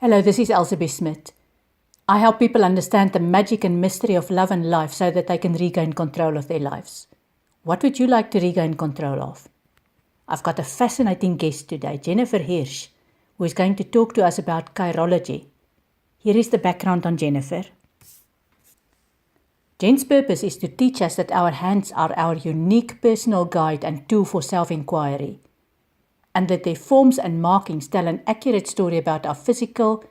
Hello, this is Elizabeth Smith. I help people understand the magic and mystery of love and life so that they can regain control of their lives. What would you like to regain control of? I've got a fascinating guest today, Jennifer Hirsch, who is going to talk to us about chirology. Here is the background on Jennifer. Jen's purpose is to teach us that our hands are our unique personal guide and tool for self-inquiry, and that their forms and markings tell an accurate story about our physical,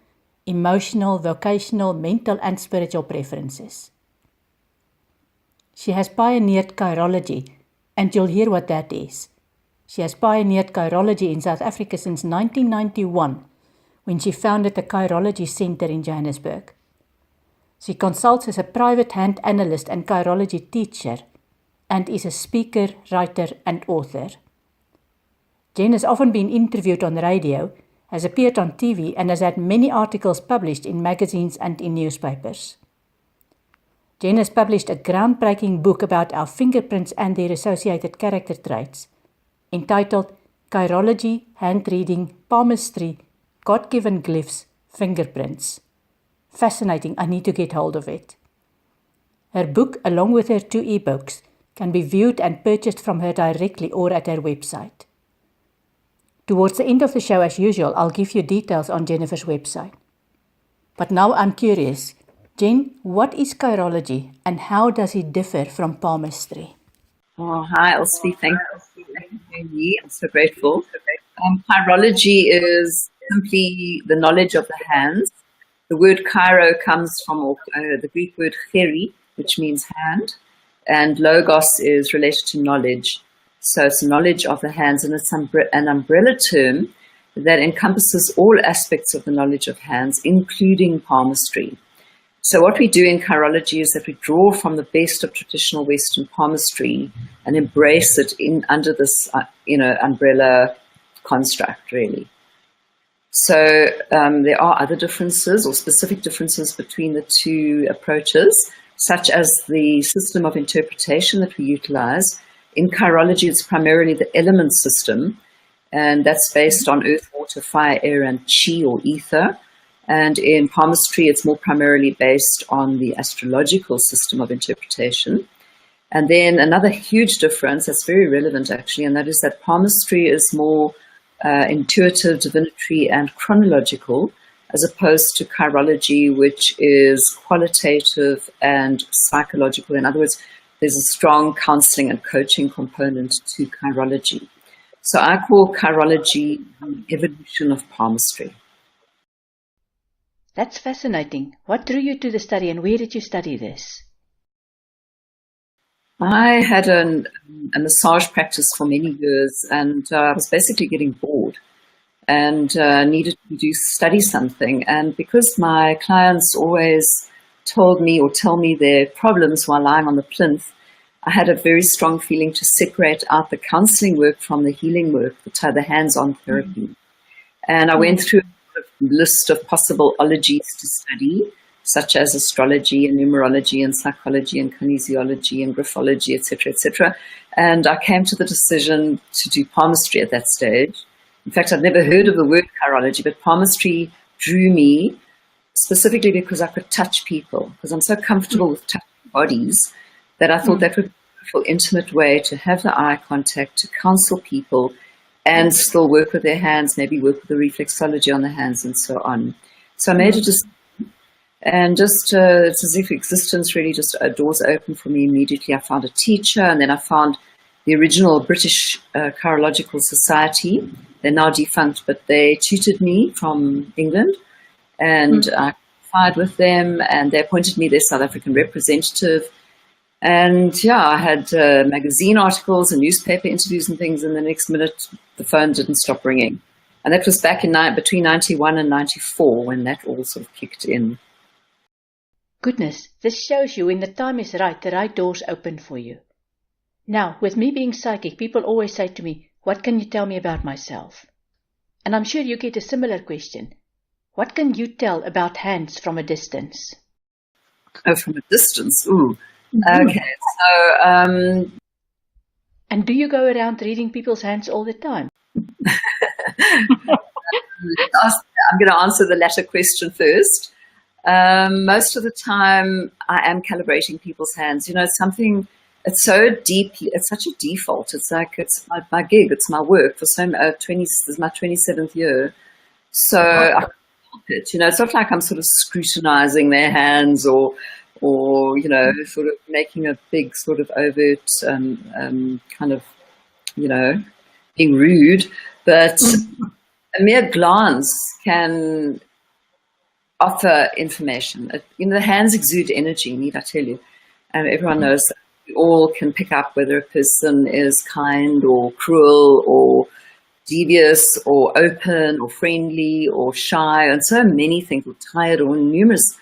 emotional, vocational, mental and spiritual preferences. She has pioneered chirology, and you'll hear what that is. She has pioneered chirology in South Africa since 1991, when she founded the Chirology Center in Johannesburg. She consults as a private hand analyst and chirology teacher, and is a speaker, writer and author. Jen has often been interviewed on radio, has appeared on TV, and has had many articles published in magazines and in newspapers. Jen has published a groundbreaking book about our fingerprints and their associated character traits, entitled Chirology, Hand Reading, Palmistry, God-Given Glyphs, Fingerprints. Fascinating, I need to get hold of it. Her book, along with her 2 ebooks, can be viewed and purchased from her directly or at her website. Towards the end of the show, as usual, I'll give you details on Jennifer's website. But now I'm curious. Jen, what is chirology and how does it differ from palmistry? Oh, hi, Elsie. Thank you for having me. I'm so grateful. Chirology is simply the knowledge of the hands. The word chiro comes from the Greek word cheri, which means hand, and logos is related to knowledge. So it's knowledge of the hands, and it's an umbrella term that encompasses all aspects of the knowledge of hands, including palmistry. So what we do in chirology is that we draw from the best of traditional Western palmistry and embrace it under this, umbrella construct, really. So there are other differences or specific differences between the 2 approaches, such as the system of interpretation that we utilize. In chirology, it's primarily the element system, and that's based on earth, water, fire, air, and chi or ether. And in palmistry, it's more primarily based on the astrological system of interpretation. And then another huge difference that's very relevant, actually, and that is that palmistry is more intuitive, divinatory, and chronological, as opposed to chirology, which is qualitative and psychological. In other words, there's a strong counseling and coaching component to chirology. So I call chirology the evolution of palmistry. That's fascinating. What drew you to the study and where did you study this? I had a massage practice for many years, and I was basically getting bored and needed to study something. And because my clients always told me or tell me their problems while lying on the plinth, I had a very strong feeling to separate out the counseling work from the healing work, the hands-on therapy. And I went through a list of possible ologies to study, such as astrology and numerology and psychology and kinesiology and graphology, etc., etc. And I came to the decision to do palmistry at that stage. In fact, I'd never heard of the word chirology, but palmistry drew me specifically because I could touch people, because I'm so comfortable with touching bodies that I thought that would be a beautiful, intimate way to have the eye contact, to counsel people and still work with their hands, maybe work with the reflexology on the hands and so on. So I made a decision, and just it's as if existence really just doors opened for me immediately. I found a teacher, and then I found the original British Chirological Society. They're now defunct, but they tutored me from England, and I conferred with them, and they appointed me their South African representative. And yeah, I had magazine articles and newspaper interviews and things, and the next minute the phone didn't stop ringing. And that was back in between 91 and 94 when that all sort of kicked in. Goodness, this shows you when the time is right, the right doors open for you. Now, with me being psychic, people always say to me, what can you tell me about myself? And I'm sure you get a similar question. What can you tell about hands from a distance? Oh, from a distance? Ooh. Okay, so And do you go around reading people's hands all the time? I'm going to answer the latter question first. Most of the time, I am calibrating people's hands. You know, it's something. It's so deeply. It's such a default. It's like it's my gig. It's my work for so 20. This is my 27th year. So I can't help it. You know, it's not like I'm sort of scrutinizing their hands or you know, sort of making a big sort of overt kind of, you know, being rude. But a mere glance can offer information. You know, the hands exude energy, need I tell you? And everyone knows that we all can pick up whether a person is kind or cruel or devious or open or friendly or shy, and so many things, or tired, or numerous,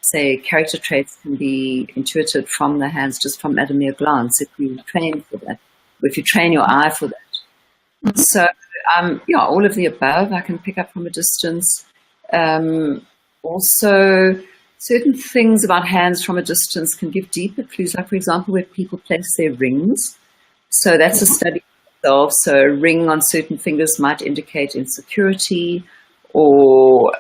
say, character traits can be intuited from the hands, just from at a mere glance, if you train for that, or if you train your eye for that. So, yeah, all of the above I can pick up from a distance. Also, certain things about hands from a distance can give deeper clues, like, for example, where people place their rings. So that's a study itself. So a ring on certain fingers might indicate insecurity or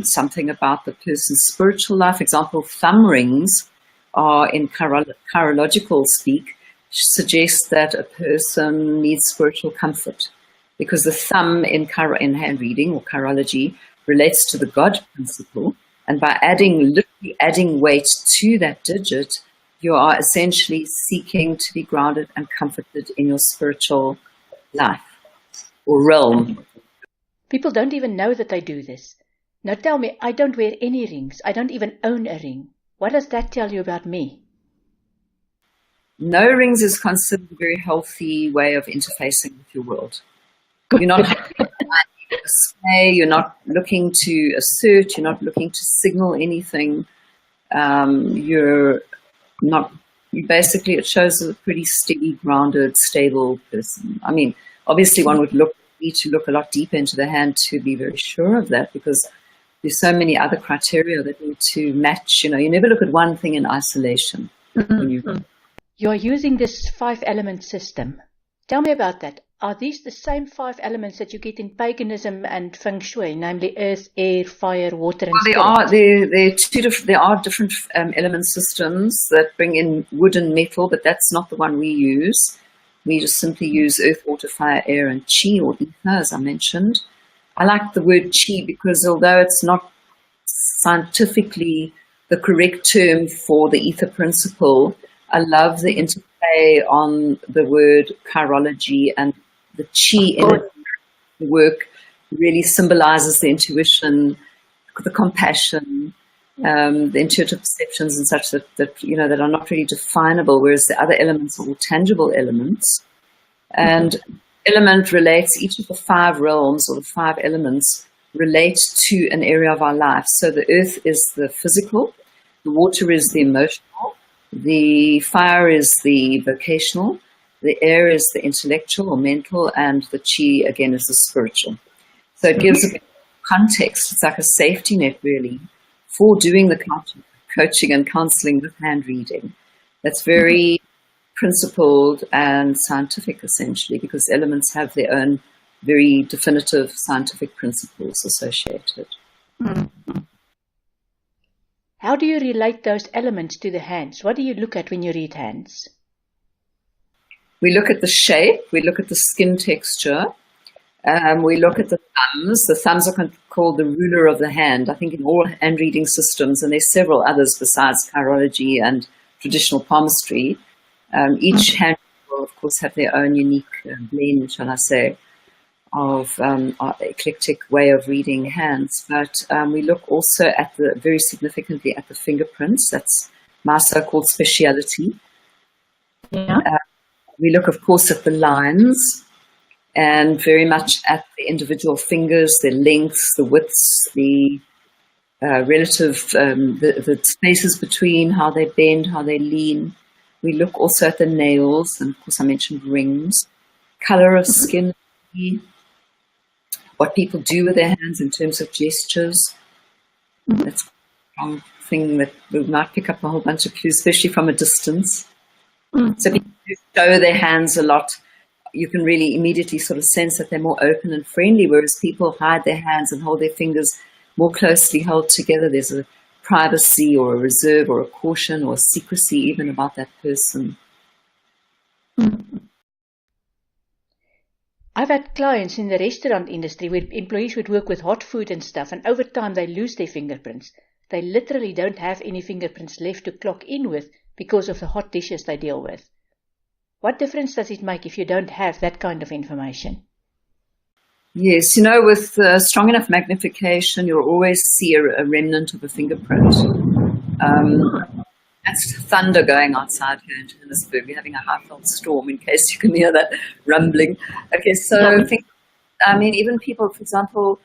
something about the person's spiritual life. For example, thumb rings are, in chirological speak, suggest that a person needs spiritual comfort, because the thumb in hand reading or chirology relates to the God principle. And by literally adding weight to that digit, you are essentially seeking to be grounded and comforted in your spiritual life or realm. People don't even know that they do this. Now tell me, I don't wear any rings. I don't even own a ring. What does that tell you about me? No rings is considered a very healthy way of interfacing with your world. You're not display, you're not looking to assert, you're not looking to signal anything. You're not, basically, it shows a pretty steady, grounded, stable person. I mean, obviously one would need to look a lot deeper into the hand to be very sure of that, because there's so many other criteria that need to match. You know, you never look at one thing in isolation. You're using this 5-element system. Tell me about that. Are these the same 5 elements that you get in paganism and feng shui, namely earth, air, fire, water, and spirit? There are different element systems that bring in wood and metal, but that's not the one we use. We just simply use earth, water, fire, air, and chi, or ether, as I mentioned. I like the word chi because although it's not scientifically the correct term for the ether principle, I love the interplay on the word chirology, and the chi in it, the work really symbolizes the intuition, the compassion, the intuitive perceptions and such that you know, that are not really definable, whereas the other elements are all tangible elements. And element relates, each of the 5 realms or the 5 elements relate to an area of our life. So the earth is the physical, the water is the emotional, the fire is the vocational, the air is the intellectual or mental, and the chi, again, is the spiritual. So it gives a bit of context. It's like a safety net, really, for doing the coaching and counseling with hand reading. That's very principled and scientific, essentially, because elements have their own very definitive scientific principles associated. How do you relate those elements to the hands? What do you look at when you read hands? We look at the shape, we look at the skin texture, we look at the thumbs. The thumbs are called the ruler of the hand, I think, in all hand reading systems, and there's several others besides chirology and traditional palmistry. Each hand will, of course, have their own unique blend, shall I say, of our eclectic way of reading hands. But we look also at very significantly at the fingerprints. That's my so-called speciality. Yeah. We look, of course, at the lines and very much at the individual fingers, their lengths, the widths, the relative, the spaces between, how they bend, how they lean. We look also at the nails, and of course I mentioned rings, color of skin, what people do with their hands in terms of gestures. That's a strong thing that we might pick up a whole bunch of clues, especially from a distance. So people who show their hands a lot you can really immediately sort of sense that they're more open and friendly, whereas people hide their hands and hold their fingers more closely held together. There's a privacy or a reserve or a caution or a secrecy even about that person. I've had clients in the restaurant industry where employees would work with hot food and stuff, and over time they lose their fingerprints. They literally don't have any fingerprints left to clock in with because of the hot dishes they deal with. What difference does it make if you don't have that kind of information? Yes, with strong enough magnification, you'll always see a remnant of a fingerprint. That's thunder going outside here in Johannesburg. We're having a high-felt storm, in case you can hear that rumbling. Okay, so even people, for example,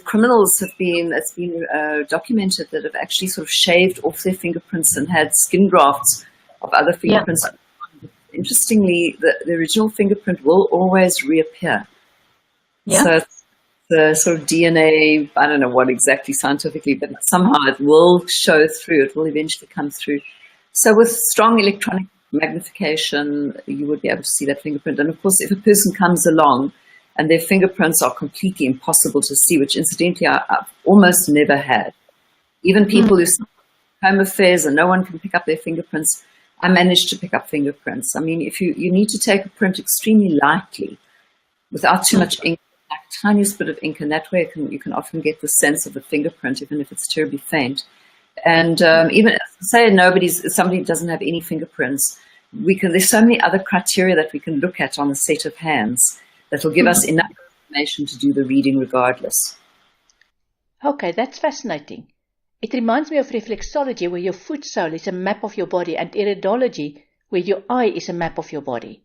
criminals it's been documented that have actually sort of shaved off their fingerprints and had skin grafts of other fingerprints. Yeah. Interestingly, the original fingerprint will always reappear. Yeah. So the sort of DNA, I don't know what exactly scientifically, but somehow it will show through. It will eventually come through. So with strong electronic magnification, you would be able to see that fingerprint. And of course, if a person comes along and their fingerprints are completely impossible to see, which incidentally I've almost never had. Even people who home affairs and no one can pick up their fingerprints, I managed to pick up fingerprints. I mean, if you need to take a print extremely lightly, without too much ink, like the tiniest bit of ink, and that way you can often get the sense of the fingerprint, even if it's terribly faint. And even say somebody doesn't have any fingerprints, there's so many other criteria that we can look at on a set of hands that will give us enough information to do the reading regardless. Okay, that's fascinating. It reminds me of reflexology, where your foot sole is a map of your body, and iridology, where your eye is a map of your body.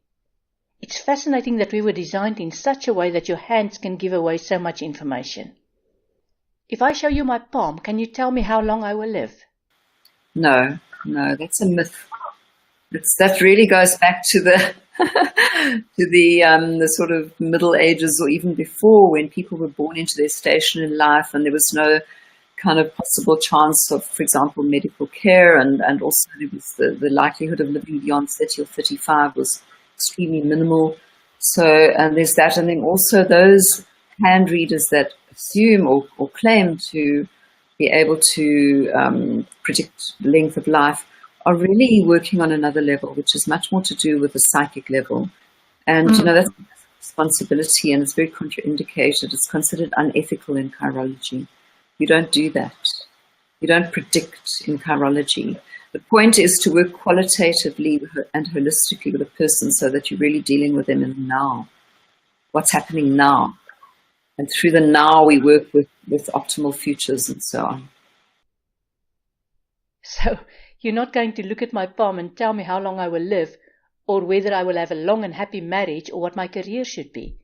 It's fascinating that we were designed in such a way that your hands can give away so much information. If I show you my palm, can you tell me how long I will live? No, that's a myth. That really goes back to the the sort of Middle Ages, or even before, when people were born into their station in life and there was no kind of possible chance of, for example, medical care, and also there was the likelihood of living beyond 30 or 35 was extremely minimal. So, and there's that. And then also those hand readers that assume or claim to be able to predict length of life are really working on another level, which is much more to do with the psychic level. And, that's a responsibility, and it's very contraindicated. It's considered unethical in chirology. You don't do that. You don't predict in chirology. The point is to work qualitatively and holistically with a person so that you're really dealing with them in the now. What's happening now? And through the now, we work with optimal futures and so on. So you're not going to look at my palm and tell me how long I will live, or whether I will have a long and happy marriage, or what my career should be.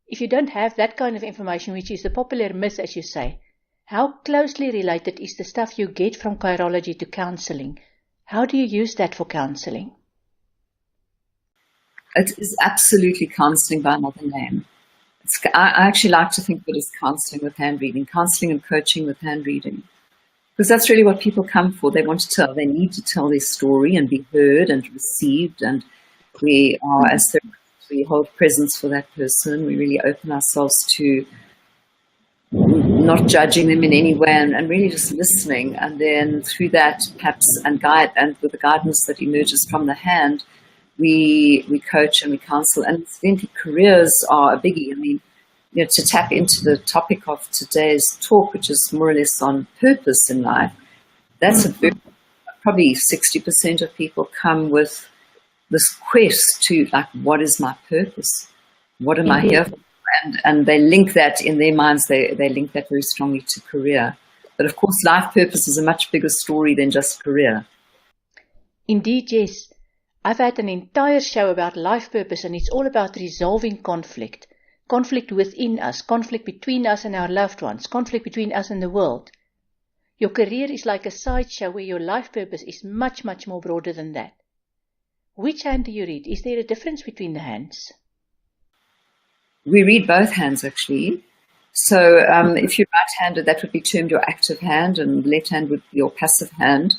If you don't have that kind of information, which is the popular myth, as you say, how closely related is the stuff you get from chirology to counseling? How do you use that for counseling? It is absolutely counseling by another name. I actually like to think of it as counseling with hand reading, counseling and coaching with hand reading. Because that's really what people come for. They want to tell, they need to tell their story and be heard and received. And we are, as therapists, we hold presence for that person. We really open ourselves to not judging them in any way, and really just listening. And then through that, perhaps, and with the guidance that emerges from the hand, we coach and we counsel. And incidentally, careers are a biggie. I mean, to tap into the topic of today's talk, which is more or less on purpose in life, that's probably 60% of people come with this quest to, like, what is my purpose? What am I here for? And they link that in their minds, they link that very strongly to career. But of course, life purpose is a much bigger story than just career. Indeed, yes. I've had an entire show about life purpose, and it's all about resolving conflict. Conflict within us, conflict between us and our loved ones, conflict between us and the world. Your career is like a sideshow where your life purpose is much, much more broader than that. Which hand do you read? Is there a difference between the hands? We read both hands, actually. So if you're right-handed, that would be termed your active hand, and left hand would be your passive hand.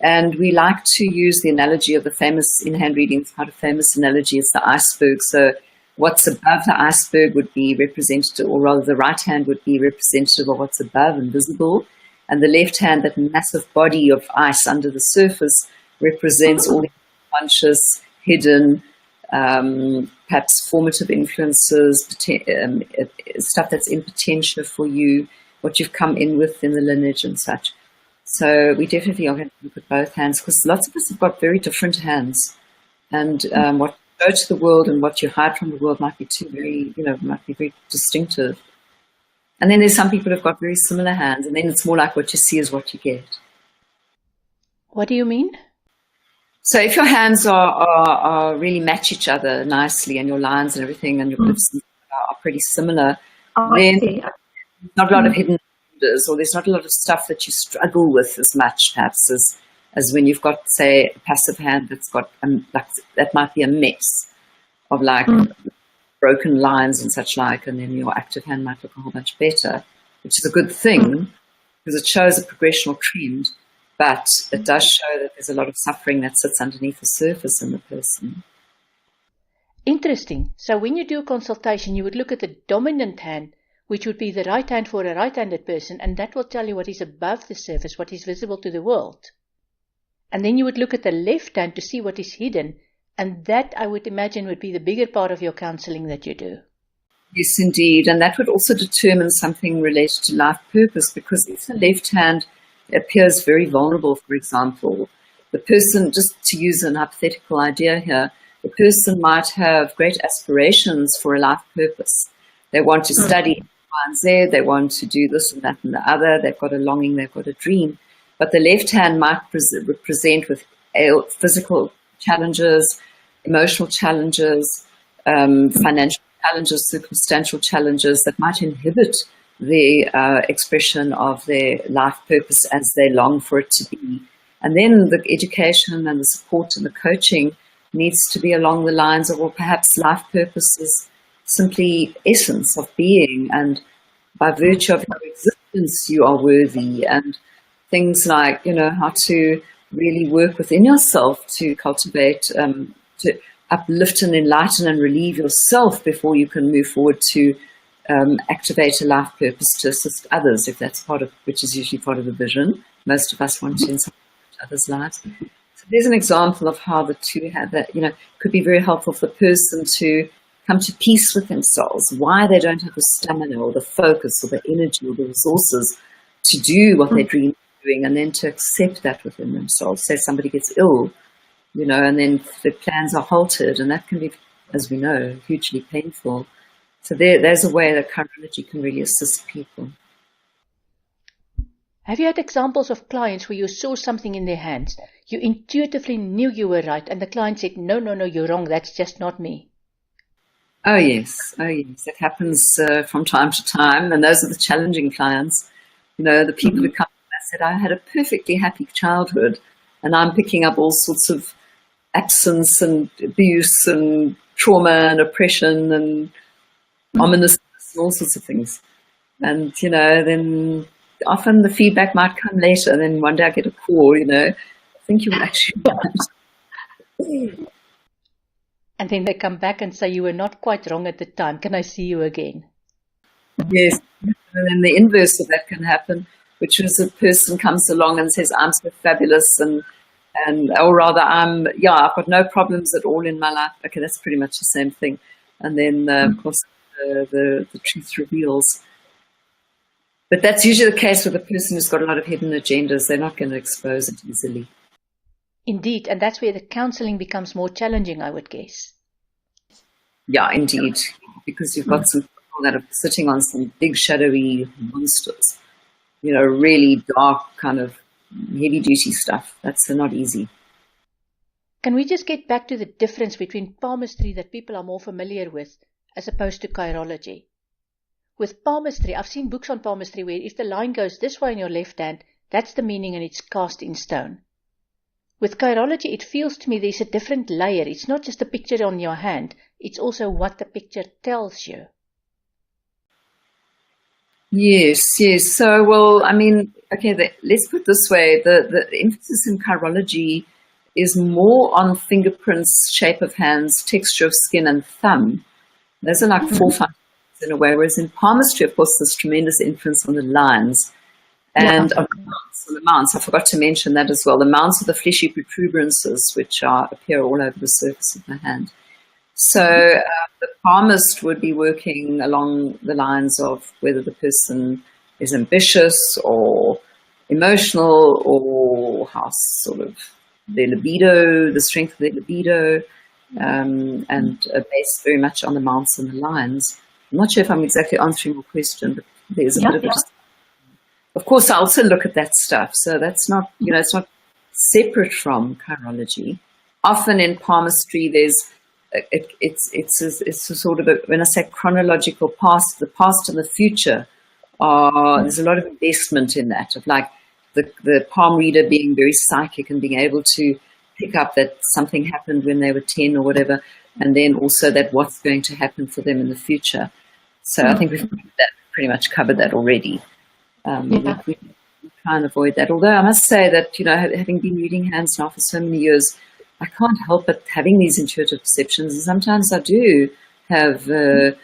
And we like to use the analogy of the famous, in hand reading, it's quite a famous analogy, it's the iceberg. So what's above the iceberg would be representative, or rather the right hand would be representative of what's above and visible. And the left hand, that massive body of ice under the surface, represents all the unconscious, hidden, perhaps formative influences, stuff that's in potential for you, what you've come in with in the lineage and such. So we definitely are going to look at both hands, because lots of us have got very different hands, and what you go to the world and what you hide from the world might be might be very distinctive. And then there's some people who've got very similar hands, and then it's more like what you see is what you get. What do you mean? So if your hands are really match each other nicely, and your lines and everything and your glyphs are pretty similar, then there's not a lot of hidden borders, or there's not a lot of stuff that you struggle with as much, perhaps, as when you've got, say, a passive hand that's got, like, that might be a mess of like broken lines and such like, and then your active hand might look a whole bunch better, which is a good thing because it shows a progressional trend, but it does show that there's a lot of suffering that sits underneath the surface in the person. Interesting. So when you do a consultation, you would look at the dominant hand, which would be the right hand for a right-handed person, and that will tell you what is above the surface, what is visible to the world. And then you would look at the left hand to see what is hidden, and that, I would imagine, would be the bigger part of your counseling that you do. Yes, indeed. And that would also determine something related to life purpose, because if the left hand appears very vulnerable, for example, the person, just to use an hypothetical idea here, the person might have great aspirations for a life purpose. They want to study Y and Z, they want to do this and that and the other, they've got a longing, they've got a dream. But the left hand might present with physical challenges, emotional challenges, financial challenges, circumstantial challenges that might inhibit the expression of their life purpose as they long for it to be. And then the education and the support and the coaching needs to be along the lines of, well, perhaps life purpose is simply essence of being, and by virtue of your existence you are worthy, and things like, how to really work within yourself to cultivate, to uplift and enlighten and relieve yourself before you can move forward to activate a life purpose to assist others, if that's part of, which is usually part of the vision. Most of us want to inspire others' lives. So there's an example of how the two have that, could be very helpful for the person to come to peace with themselves, why they don't have the stamina or the focus or the energy or the resources to do what they dream of doing, and then to accept that within themselves. Say somebody gets ill, and then their plans are halted, and that can be, as we know, hugely painful. So there's a way that Chirology can really assist people. Have you had examples of clients where you saw something in their hands, you intuitively knew you were right, and the client said, no, you're wrong, that's just not me? Oh yes, it happens from time to time, and those are the challenging clients. The people who come and said, I had a perfectly happy childhood, and I'm picking up all sorts of absence and abuse and trauma and oppression and ominousness and all sorts of things. And, then often the feedback might come later, and then one day I get a call, I think you were actually right. And then they come back and say, you were not quite wrong at the time. Can I see you again? Yes. And then the inverse of that can happen, which is a person comes along and says, I'm so fabulous, or rather, I've got no problems at all in my life. Okay, that's pretty much the same thing. And then, of course, the truth reveals. But that's usually the case with a person who's got a lot of hidden agendas. They're not going to expose it easily. Indeed, and that's where the counseling becomes more challenging, I would guess. Yeah, indeed, because you've got some people that are sitting on some big shadowy monsters, really dark kind of heavy-duty stuff. That's not easy. Can we just get back to the difference between palmistry that people are more familiar with as opposed to chirology? With palmistry, I've seen books on palmistry where if the line goes this way in your left hand, that's the meaning and it's cast in stone. With chirology, it feels to me there's a different layer. It's not just a picture on your hand. It's also what the picture tells you. Yes, yes. So, well, I mean, okay, let's put it this way. The emphasis in chirology is more on fingerprints, shape of hands, texture of skin, and thumb. Those are like four, five in a way, whereas in palmistry, of course, there's tremendous influence on the lines and on the mounts. I forgot to mention that as well. The mounts are the fleshy protuberances, which appear all over the surface of the hand. So the palmist would be working along the lines of whether the person is ambitious or emotional, or how sort of their libido, the strength of their libido, and based very much on the mounts and the lines. I'm not sure if I'm exactly answering your question, but there's a bit of a... Of course, I also look at that stuff. So that's not, it's not separate from chirology. Often in palmistry, it's a sort of when I say chronological past, the past and the future, there's a lot of investment in that, of like the palm reader being very psychic and being able to pick up that something happened when they were 10 or whatever, and then also that what's going to happen for them in the future. So I think we've pretty much covered that already. We try and avoid that. Although I must say that, having been reading hands now for so many years, I can't help but having these intuitive perceptions. And sometimes I do have, oh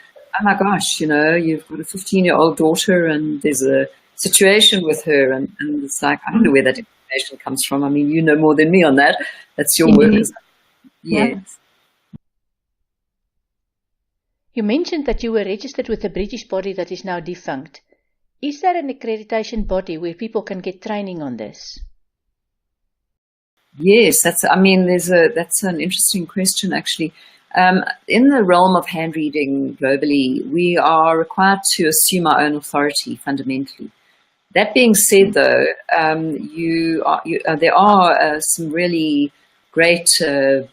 my gosh, you've got a 15-year-old daughter and there's a situation with her. And it's like, I don't know where that information comes from. I mean, you know more than me on that. That's your work. Yes. You mentioned that you were registered with a British body that is now defunct. Is there an accreditation body where people can get training on this? Yes, that's an interesting question, actually. In the realm of hand reading globally, we are required to assume our own authority fundamentally. That being said, though, there are some really great,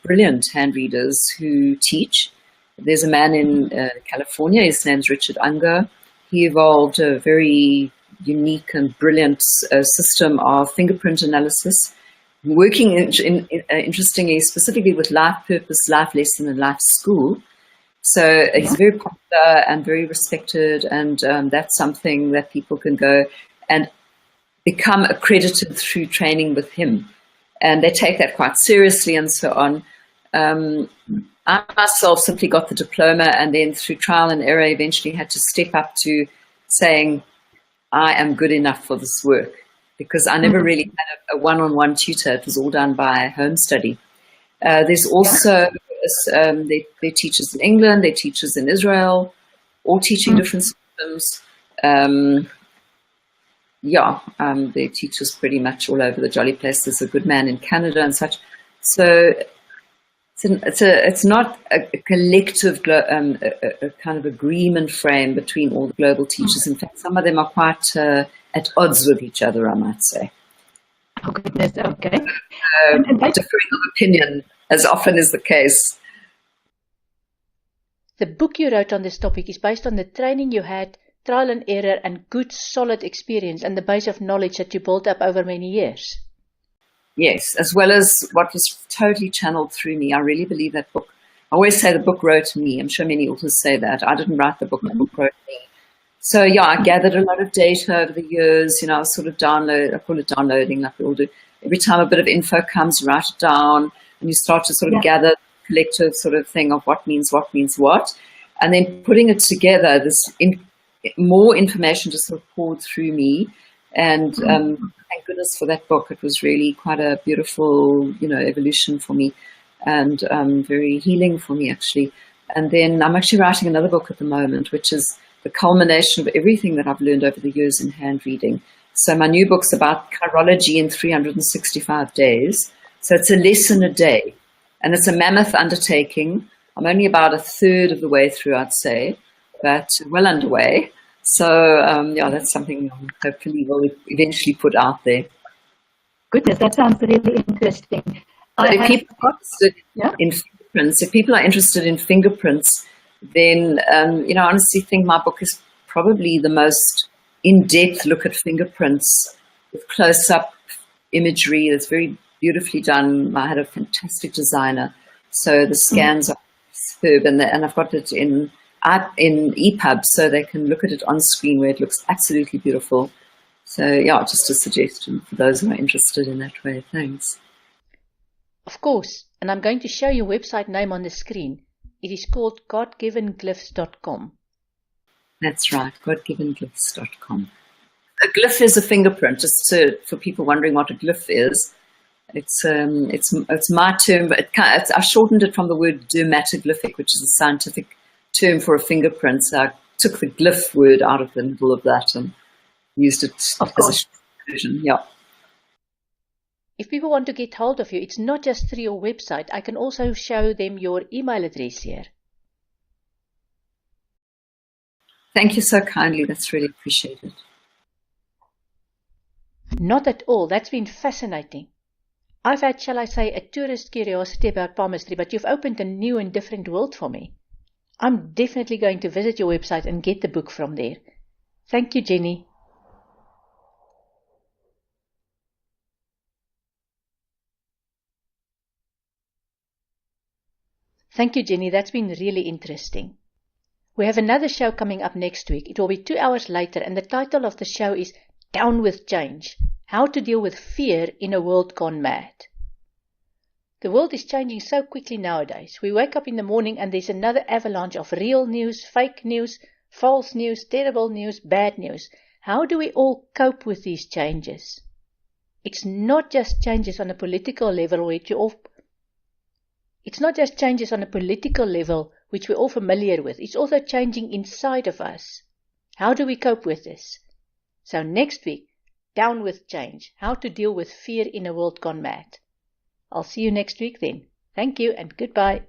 brilliant hand readers who teach. There's a man in California, his name's Richard Unger. He evolved a very unique and brilliant system of fingerprint analysis, working interestingly, specifically with life purpose, life lesson, and life school. So he's very popular and very respected, and that's something that people can go and become accredited through training with him. And they take that quite seriously and so on. I myself simply got the diploma, and then through trial and error eventually had to step up to saying, I am good enough for this work, because I never really had a one-on-one tutor. It was all done by home study. There's also, they're teachers in England, they're teachers in Israel, all teaching different systems. They're teachers pretty much all over the jolly place. There's a good man in Canada and such. So it's not a collective a kind of agreement frame between all the global teachers. In fact, some of them are quite at odds with each other, I might say. Oh, goodness, okay. Differing of opinion, as often is the case. The book you wrote on this topic is based on the training you had, trial and error, and good, solid experience, and the base of knowledge that you built up over many years. Yes, as well as what was totally channeled through me. I really believe that book. I always say the book wrote me. I'm sure many authors say that. I didn't write the book, the book wrote me. So I gathered a lot of data over the years. I was sort of I call it downloading, like we all do. Every time a bit of info comes, you write it down, and you start to sort of gather collective sort of thing of what means what. And then putting it together, more information just sort of poured through me. And thank goodness for that book. It was really quite a beautiful, evolution for me, and very healing for me, actually. And then I'm actually writing another book at the moment, which is the culmination of everything that I've learned over the years in hand reading. So my new book's about chirology in 365 days. So it's a lesson a day, and it's a mammoth undertaking. I'm only about a third of the way through, I'd say, but well underway. So, that's something hopefully we'll eventually put out there. Goodness, that sounds really interesting. If people are interested in fingerprints, if people are interested in fingerprints, then, I honestly think my book is probably the most in-depth look at fingerprints with close-up imagery. It's very beautifully done. I had a fantastic designer. So the scans are superb, and I've got it in in EPUB so they can look at it on screen where it looks absolutely beautiful. So yeah, just a suggestion for those who are interested in that way. Thanks. Of course, and I'm going to show you website name on the screen. It is called godgivenglyphs.com. That's right, godgivenglyphs.com. A glyph is a fingerprint, just for people wondering what a glyph is. It's my term, but I shortened it from the word dermatoglyphic, which is a scientific term for a fingerprint. So I took the glyph word out of the middle of that and used it as a short version. Yeah. If people want to get hold of you, it's not just through your website. I can also show them your email address here. Thank you so kindly. That's really appreciated. Not at all. That's been fascinating. I've had, shall I say, a tourist curiosity about palmistry, but you've opened a new and different world for me. I'm definitely going to visit your website and get the book from there. Thank you, Jenny. Thank you, Jenny. That's been really interesting. We have another show coming up next week. It will be 2 hours later, and the title of the show is Down with Change: How to Deal with Fear in a World Gone Mad. The world is changing so quickly nowadays. We wake up in the morning and there's another avalanche of real news, fake news, false news, terrible news, bad news. How do we all cope with these changes? It's not just changes on a political level which we're all familiar with. It's also changing inside of us. How do we cope with this? So next week, Down with Change: How to Deal with Fear in a World Gone Mad. I'll see you next week then. Thank you and goodbye.